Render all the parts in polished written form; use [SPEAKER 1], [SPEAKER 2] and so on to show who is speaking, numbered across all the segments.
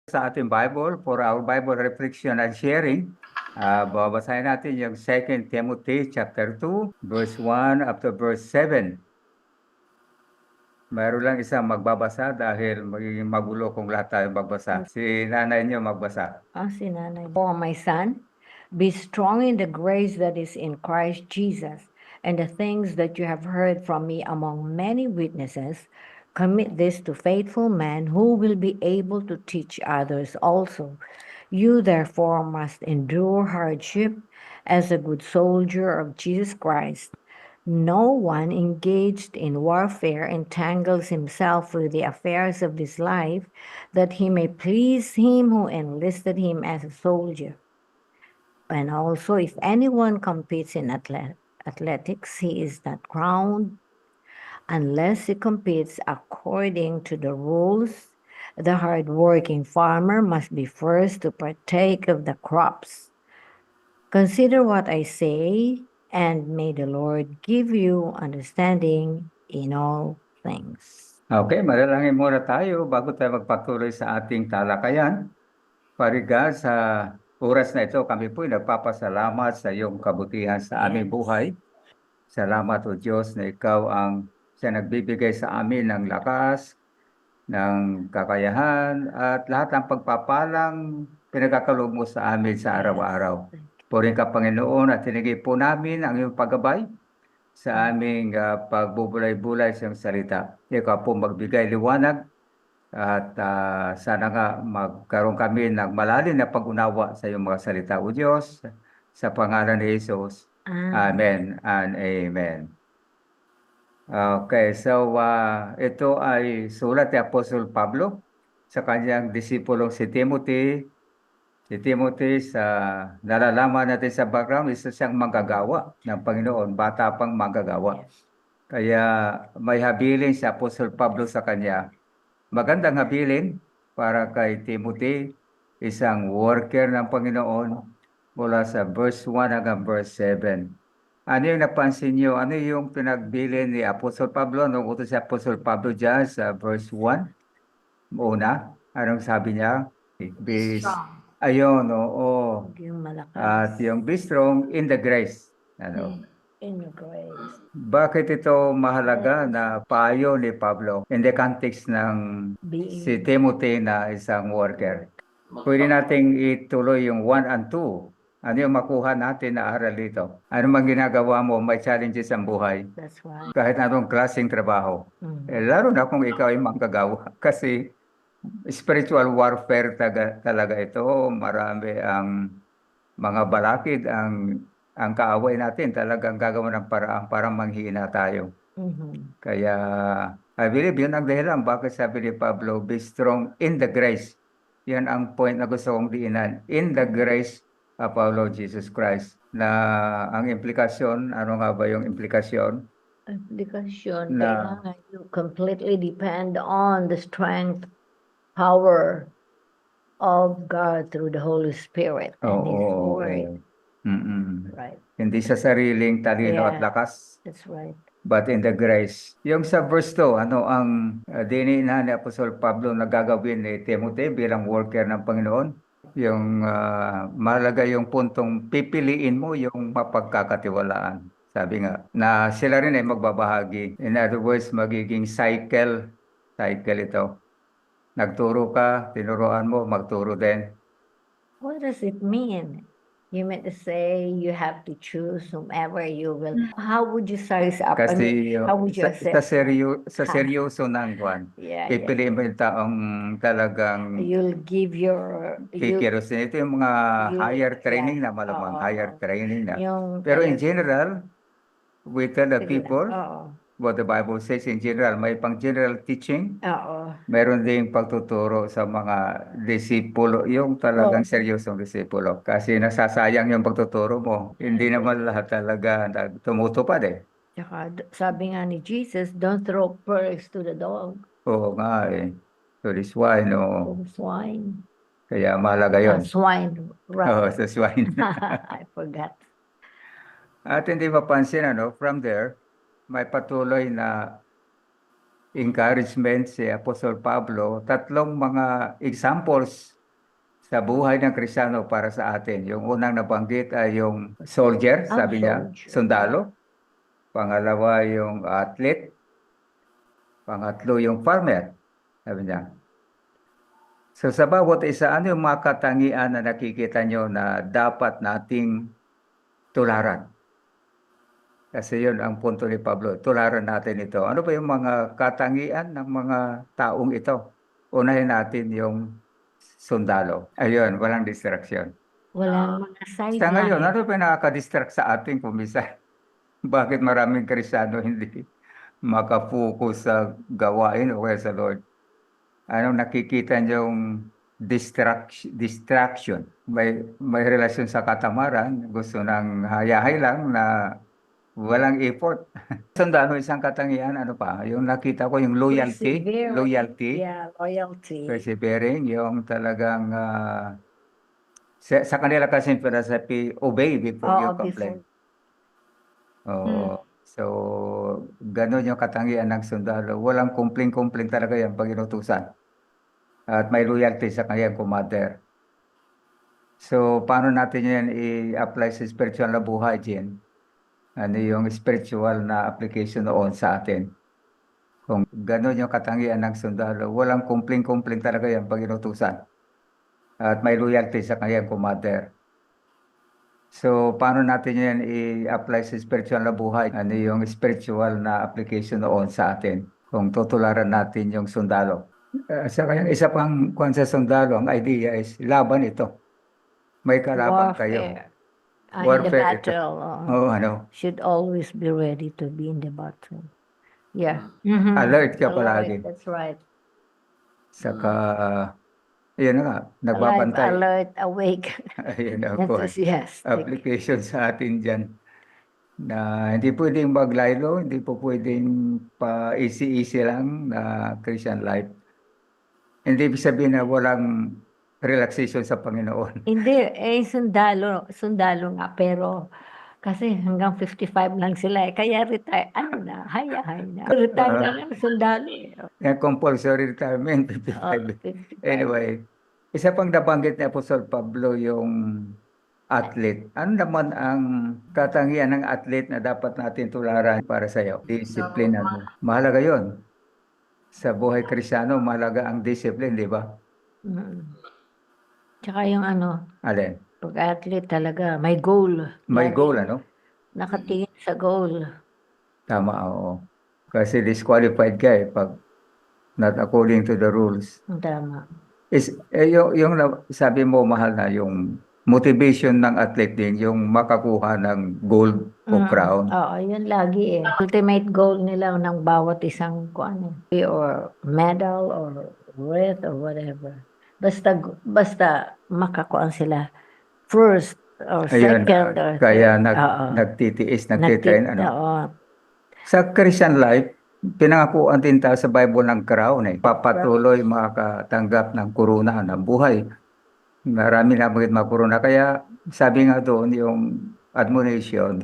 [SPEAKER 1] Sa ating Bible, for our Bible reflection and sharing, babasahin natin yung 2 Timothy chapter 2, verse 1 up to verse 7. Mayroon lang isang magbabasa dahil magiging magulo kung lahat tayo magbasa. Si nanay niyo magbasa.
[SPEAKER 2] Si nanay. For my son, be strong in the grace that is in Christ Jesus, and the things that you have heard from me among many witnesses, commit this to faithful men who will be able to teach others also. You therefore must endure hardship as a good soldier of Jesus Christ. No one engaged in warfare entangles himself with the affairs of this life, that he may please him who enlisted him as a soldier. And also, if anyone competes in athletics, he is not crowned unless he competes according to the rules. The hard-working farmer must be first to partake of the crops. Consider what I say, and may the Lord give you understanding in all things.
[SPEAKER 1] Okay, manalangin muna tayo bago tayo magpatuloy sa ating talakayan. Pariga sa oras na ito, kami po ay nagpapasalamat sa iyong kabutihan sa aming buhay. Salamat o Diyos na ikaw ang siya nagbibigay sa amin ng lakas, ng kakayahan, at lahat ng pagpapalang pinagkakaloob mo sa amin sa araw-araw. Purihin ka, Panginoon, at hinigay po namin ang iyong paggabay sa aming pagbubulay-bulay sa iyong salita. Ikaw po magbigay liwanag at sana nga magkaroon kami ng malalim na pag-unawa sa iyong mga salita, O Diyos, sa pangalan ni Jesus. Amen and amen. Okay, so ito ay sulat ni Apostol Pablo sa kanyang disipulong si Timothy. Si Timothy, sa nalalaman natin sa background, isa siyang manggagawa ng Panginoon, bata pang manggagawa. Kaya may habilin si Apostol Pablo sa kanya. Magandang habilin para kay Timothy, isang worker ng Panginoon, mula sa verse 1 hanggang verse 7. Ano yung napansin niyo? Ano yung pinagbilin ni Apostol Pablo? Anong utos si Apostol Pablo dyan sa verse 1? Una, anong sabi niya? Be
[SPEAKER 2] Strong.
[SPEAKER 1] Ayun, oo.
[SPEAKER 2] Yung malakas.
[SPEAKER 1] At yung be strong in the grace. Ano?
[SPEAKER 2] In the grace.
[SPEAKER 1] Bakit ito mahalaga na payo ni Pablo in the context ng si Timothy na isang worker? Pwede nating ituloy yung 1 and 2. Ano yung makuha natin na aral dito? Ano mang ginagawa mo, may challenges ang buhay.
[SPEAKER 2] That's right.
[SPEAKER 1] Kahit anong klaseng trabaho. Lalo na kung ikaw ay manggagawa. Kasi spiritual warfare talaga ito. Marami ang mga balakid, ang kaaway natin talagang gagawa ng paraan para manghina tayo. Kaya I believe yun ang dahilan bakit sabi ni Pablo, be strong in the grace. Yan ang point na gusto kong diinan. In the grace of our Lord Jesus Christ. Na ang implikasyon, ano nga ba yung implikasyon?
[SPEAKER 2] Application,
[SPEAKER 1] Na-
[SPEAKER 2] kailangan you completely depend on the strength, power of God through the Holy Spirit and His
[SPEAKER 1] Oo.
[SPEAKER 2] Word. Right.
[SPEAKER 1] Hindi sa sariling talino at
[SPEAKER 2] Yeah.
[SPEAKER 1] lakas,
[SPEAKER 2] That's right.
[SPEAKER 1] but in the grace. Yung sa verse 2, ano ang dinina ni Apostol Pablo na gagawin ni Timothy bilang worker ng Panginoon? Yung mahalaga yung puntong pipiliin mo yung mapagkakatiwalaan. Sabi nga, na sila rin ay magbabahagi. In other words, magiging cycle ito. Nagturo ka, tinuruan mo, magturo din.
[SPEAKER 2] What does it mean? You meant to say you have to choose whomever you will. How would you size up?
[SPEAKER 1] Kasi
[SPEAKER 2] how would you assess?
[SPEAKER 1] sa seryoso ng kwan,
[SPEAKER 2] Yeah,
[SPEAKER 1] pipiliin mo yung taong talagang
[SPEAKER 2] You'll give your
[SPEAKER 1] kikirusin. Ito yung mga higher training na
[SPEAKER 2] Oo,
[SPEAKER 1] malamang,
[SPEAKER 2] oo,
[SPEAKER 1] higher
[SPEAKER 2] oo.
[SPEAKER 1] training na.
[SPEAKER 2] Yung
[SPEAKER 1] Pero in
[SPEAKER 2] talagang-
[SPEAKER 1] general, we tell the
[SPEAKER 2] Sige lang.
[SPEAKER 1] people
[SPEAKER 2] Oo.
[SPEAKER 1] what the Bible says in general. May pang general teaching,
[SPEAKER 2] Oo.
[SPEAKER 1] meron ding pagtuturo sa mga disipulo, yung talagang seryosong disipulo. Kasi nasasayang yung pagtuturo mo. Hindi naman lahat talaga tumutupad eh.
[SPEAKER 2] Tsaka sabi nga ni Jesus, don't throw pearls to the dog.
[SPEAKER 1] Oo nga eh. To the swine, oo.
[SPEAKER 2] To the swine.
[SPEAKER 1] Kaya mahalaga yun.
[SPEAKER 2] Swine.
[SPEAKER 1] Oo,
[SPEAKER 2] Right.
[SPEAKER 1] sa swine.
[SPEAKER 2] I forgot.
[SPEAKER 1] At hindi mapansin, from there, may patuloy na encouragement si Apostol Pablo. Tatlong mga examples sa buhay ng Kristiyano para sa atin. Yung unang nabanggit ay yung soldier, sabi niya,
[SPEAKER 2] soldier.
[SPEAKER 1] sundalo. Pangalawa yung athlete. Pangatlo yung farmer, sabi niya. So sa bawat isa, ano yung mga katangian na nakikita nyo na dapat nating tularan? Kasi yun ang punto ni Pablo, tularan natin ito. Ano ba yung mga katangian ng mga taong ito? Unahin natin yung sundalo. Ayun, walang distraction.
[SPEAKER 2] Walang mga
[SPEAKER 1] Sa ngayon,
[SPEAKER 2] sideline.
[SPEAKER 1] ano ba yung nakaka-distract sa atin kung minsan? Bakit maraming Kristiyano hindi makafocus sa gawain o kaya sa Lord? Anong nakikita niyong distraction? May relasyon sa katamaran, gusto nang hayahay lang na walang effort. Sundalo, isang katangian, ano pa? Yung nakita ko, yung loyalty,
[SPEAKER 2] Perseverance. Yeah, loyalty.
[SPEAKER 1] persevering, yung talagang sa kanila kasi yung philosophy, obey before you
[SPEAKER 2] Oo,
[SPEAKER 1] complain.
[SPEAKER 2] before.
[SPEAKER 1] Oo. So, ganun yung katangian ng sundalo. Walang kumpling-kumpling talaga yan pag inutusan. At may loyalty sa kanyang commander. So, paano natin yan i-apply sa spiritual na buhay, Jen? Ano yung spiritual na application noon sa atin? Kung ganun yung katangian ng sundalo, walang kumpling-kumpling talaga yan pag inutusan. At may loyalty sa kanyang commander. So, paano natin yan i-apply sa spiritual na buhay? Ano yung spiritual na application noon sa atin? Kung tutularan natin yung sundalo. Sa kanyang isa pang kung sa sundalo, ang idea is laban ito. May kalaban kayo.
[SPEAKER 2] Warfare. In the
[SPEAKER 1] Warfare ito.
[SPEAKER 2] battle.
[SPEAKER 1] Ano?
[SPEAKER 2] Should always be ready to be in the battle. Yeah. Mhm.
[SPEAKER 1] Alert ka
[SPEAKER 2] Alert,
[SPEAKER 1] palagi.
[SPEAKER 2] that's right.
[SPEAKER 1] Saka, yun na nga,
[SPEAKER 2] Alive,
[SPEAKER 1] nagbabantay.
[SPEAKER 2] alert, awake,
[SPEAKER 1] Ayun ang kwan.
[SPEAKER 2] enthusiastic.
[SPEAKER 1] Application sa atin dyan. Na hindi pwedeng maglaylo, hindi po pwedeng pa easy-easy lang na Christian life. Hindi ibig sabihin na walang relaxation sa Panginoon.
[SPEAKER 2] Hindi, sundalo nga, pero kasi hanggang 55 lang sila eh. Kaya retire, hayahay na. Retire na lang sundalo eh.
[SPEAKER 1] Yan, compulsory retirement, 55.
[SPEAKER 2] 55.
[SPEAKER 1] Anyway, isa pang nabanggit ni Apostol Pablo yung athlete. Ano naman ang katangian ng athlete na dapat natin tularan para sa iyo? Discipline. Ano? Mahalaga yon. Sa buhay Kristiyano, mahalaga ang discipline, di ba?
[SPEAKER 2] Mm. Tsaka yung
[SPEAKER 1] Alin?
[SPEAKER 2] pag-athlete talaga, may goal.
[SPEAKER 1] May
[SPEAKER 2] Lagi
[SPEAKER 1] goal, ano?
[SPEAKER 2] nakatingin sa goal.
[SPEAKER 1] Tama, oo. Kasi disqualified ka eh pag not according to the rules.
[SPEAKER 2] Tama.
[SPEAKER 1] Yung sabi mo, mahal na yung motivation ng athlete din, yung makakuha ng gold o crown.
[SPEAKER 2] Oo, yun lagi eh. Ultimate goal nila ng bawat isang or medal or wreath or whatever. Basta makakuan sila first or
[SPEAKER 1] Ayun,
[SPEAKER 2] second or
[SPEAKER 1] kaya
[SPEAKER 2] third. Oo.
[SPEAKER 1] nagtitiis, nagtitrain.
[SPEAKER 2] Oo.
[SPEAKER 1] Sa Christian life, pinangakuan din tayo sa Bible ng crown eh. Papatuloy makatanggap ng kuruna ng buhay. Marami na mga corona. Kaya sabi nga doon yung admonition,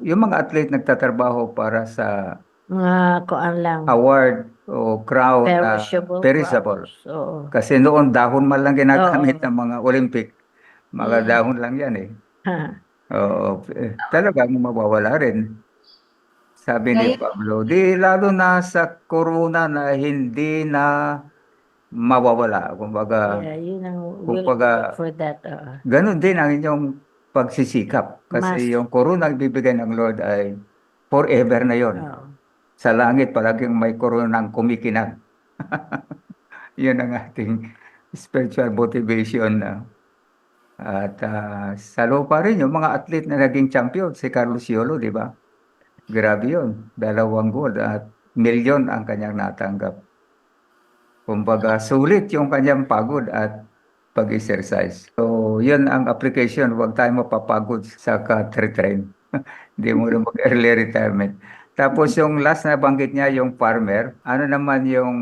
[SPEAKER 1] yung mga athlete nagtatrabaho para sa
[SPEAKER 2] Mga kuan lang.
[SPEAKER 1] award o crown na perishable.
[SPEAKER 2] crowns. Oo.
[SPEAKER 1] Kasi noon dahon man lang ginagamit ng mga Olympic. Mga dahon lang yan eh. Oo, talagang mawawala rin. Sabi ni Pablo, di lalo na sa corona na hindi na mawawala. Kumbaga,
[SPEAKER 2] Yeah, yun ang
[SPEAKER 1] kumbaga,
[SPEAKER 2] for that.
[SPEAKER 1] ganun din ang inyong pagsisikap. Kasi yung corona bibigay ng Lord ay forever na yon. Sa langit palaging may koronang kumikinang. Yun ang ating spiritual motivation na. At sa lupa rin yung mga athlete na naging champion, si Carlos Yolo, di ba? Grabe yun. 2 gold at milyon ang kanyang natanggap. Kumbaga, sulit yung kanyang pagod at pag-exercise. So, yun ang application. Huwag tayo mapapagod sa ka-train. Hindi mo na mag-early retirement. Tapos yung last na banggit niya, yung farmer. Ano naman yung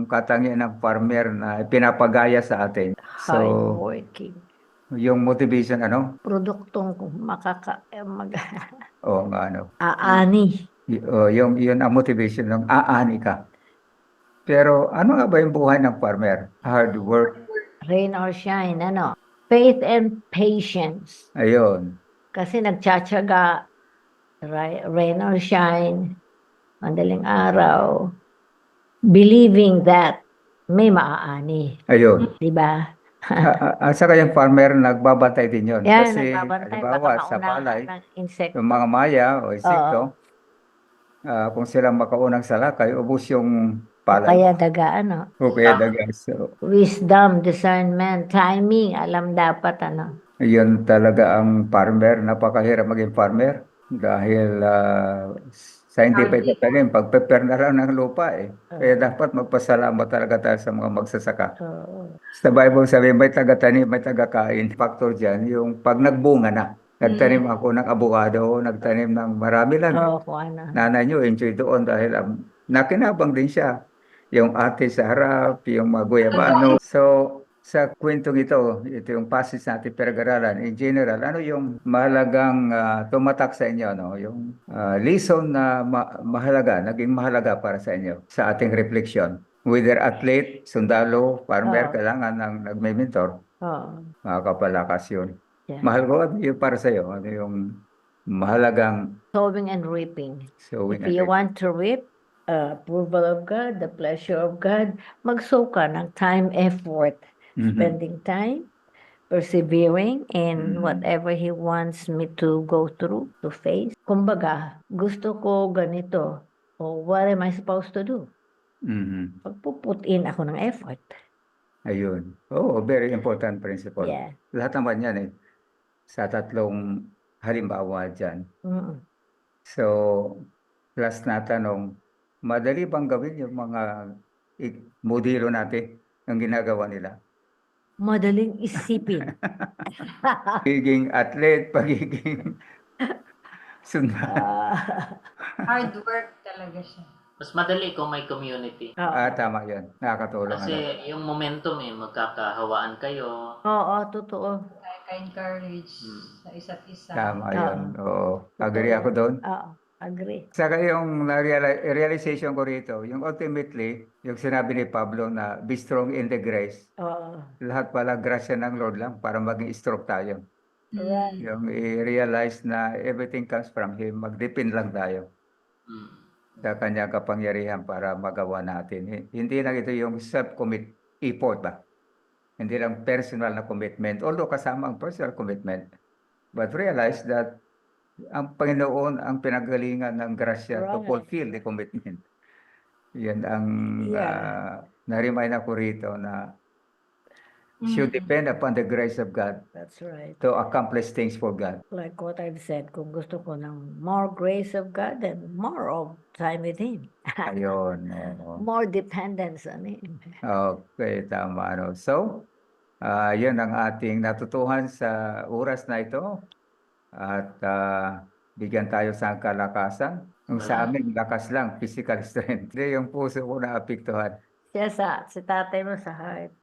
[SPEAKER 1] katangian ng farmer na pinapagaya sa atin? So,
[SPEAKER 2] Hardworking.
[SPEAKER 1] yung motivation,
[SPEAKER 2] Produktong
[SPEAKER 1] Oo nga,
[SPEAKER 2] aani.
[SPEAKER 1] Yun ang motivation ng aani ka. Pero ano nga ba yung buhay ng farmer? Hard work,
[SPEAKER 2] Rain or shine, ano? Faith and patience.
[SPEAKER 1] Ayun.
[SPEAKER 2] Kasi nagtsatsaga, rain or shine, madaling araw, believing that may maaani.
[SPEAKER 1] Ayun.
[SPEAKER 2] Di ba?
[SPEAKER 1] At saka yung farmer, nagbabantay din yun.
[SPEAKER 2] Yan,
[SPEAKER 1] Kasi,
[SPEAKER 2] nagbabantay, baka
[SPEAKER 1] halimbawa, sa
[SPEAKER 2] maunahan
[SPEAKER 1] palay,
[SPEAKER 2] ng
[SPEAKER 1] yung
[SPEAKER 2] insekto.
[SPEAKER 1] mga maya o
[SPEAKER 2] Oo.
[SPEAKER 1] insekto, kung sila makaunang salakay, ubos yung
[SPEAKER 2] O
[SPEAKER 1] palay.
[SPEAKER 2] kaya daga, ano?
[SPEAKER 1] O kaya daga. So,
[SPEAKER 2] Wisdom, discernment, timing, alam dapat, ano?
[SPEAKER 1] yun talaga ang farmer. Napakahirap maging farmer. Dahil sa hindi pa itatanim, pag-prepare na lang ng lupa eh. Kaya dapat magpasalamat talaga tayo sa mga magsasaka.
[SPEAKER 2] Oo.
[SPEAKER 1] Sa Bible sabi, may taga-tanim, may taga-kain. Factor dyan, yung pag nagbunga na. Nagtanim ako ng abogado, nagtanim ng marami lang.
[SPEAKER 2] Oo, kung ano.
[SPEAKER 1] Nanay nyo, enjoy doon dahil nakinabang din siya. Yung ate sa harap, yung mga guyabano. So, sa kwentong ito yung passage natin pinag-aralan. In general, ano yung mahalagang tumatak sa inyo, no? Yung lesson na mahalaga, naging mahalaga para sa inyo sa ating reflection. Whether athlete, sundalo, farmer,
[SPEAKER 2] Oo.
[SPEAKER 1] kailangan ng nagme-mentor.
[SPEAKER 2] Oo.
[SPEAKER 1] Makakapalakas yun.
[SPEAKER 2] Yeah.
[SPEAKER 1] Mahal ko, ano yung para sa'yo? Ano yung mahalagang
[SPEAKER 2] Sowing and reaping.
[SPEAKER 1] sowing
[SPEAKER 2] If
[SPEAKER 1] and
[SPEAKER 2] you
[SPEAKER 1] reaping?
[SPEAKER 2] want to reap approval of God, the pleasure of God, mag-sow ka ng time, effort,
[SPEAKER 1] Mhm.
[SPEAKER 2] spending time, persevering in
[SPEAKER 1] Mhm.
[SPEAKER 2] whatever He wants me to go through, to face. Kumbaga, gusto ko ganito. O what am I supposed to do?
[SPEAKER 1] Mhm.
[SPEAKER 2] Put in ako ng effort.
[SPEAKER 1] Ayun. Oo, very important principle.
[SPEAKER 2] Yeah.
[SPEAKER 1] Lahat naman yan eh. Sa tatlong halimbawa dyan.
[SPEAKER 2] Mm.
[SPEAKER 1] So, last na tanong, madali bang gawin yung mga modelo natin ang ginagawa nila?
[SPEAKER 2] Madaling isipin.
[SPEAKER 1] Pagiging athlete, pagiging sundalo.
[SPEAKER 3] Hard work talaga siya.
[SPEAKER 4] Mas madali kung may community.
[SPEAKER 2] Oo.
[SPEAKER 1] Tama yun. Nakakatulong.
[SPEAKER 4] Kasi yung momentum magkakahawaan kayo.
[SPEAKER 2] Oo, totoo.
[SPEAKER 3] Ka-encourage sa isa't isa.
[SPEAKER 1] Tama
[SPEAKER 2] Oo.
[SPEAKER 1] yun. Oo. Agree ako doon.
[SPEAKER 2] Oo, agree.
[SPEAKER 1] Saka yung realization ko rito, yung ultimately, yung sinabi ni Pablo na be strong in the grace.
[SPEAKER 2] Oo.
[SPEAKER 1] Lahat pala grasya ng Lord lang para maging strong tayo.
[SPEAKER 2] Right.
[SPEAKER 1] Yung i-realize na everything comes from Him, mag-depend lang tayo sa kanyang kapangyarihan para magawa natin. Hindi lang ito yung self-commit effort ba? Hindi lang personal na commitment, although kasama ang personal commitment. But realize that ang Panginoon ang pinagalingan ng grasya to
[SPEAKER 2] Right.
[SPEAKER 1] fulfill the commitment. Yan ang
[SPEAKER 2] Yeah.
[SPEAKER 1] na-remind ako rito na should depend upon the grace of God
[SPEAKER 2] That's right.
[SPEAKER 1] to accomplish things for God.
[SPEAKER 2] Like what I've said, kung gusto ko ng more grace of God, then more of time with Him.
[SPEAKER 1] Ayun. Oo.
[SPEAKER 2] More dependence on Him.
[SPEAKER 1] Okay, tama. Ano. So, yun ang ating natutuhan sa oras na ito. At bigyan tayo sa kalakasan. Yung sa amin, lakas lang, physical strength. Hindi yung puso ko na apektuhan.
[SPEAKER 2] Siya si tatay mo sa heart.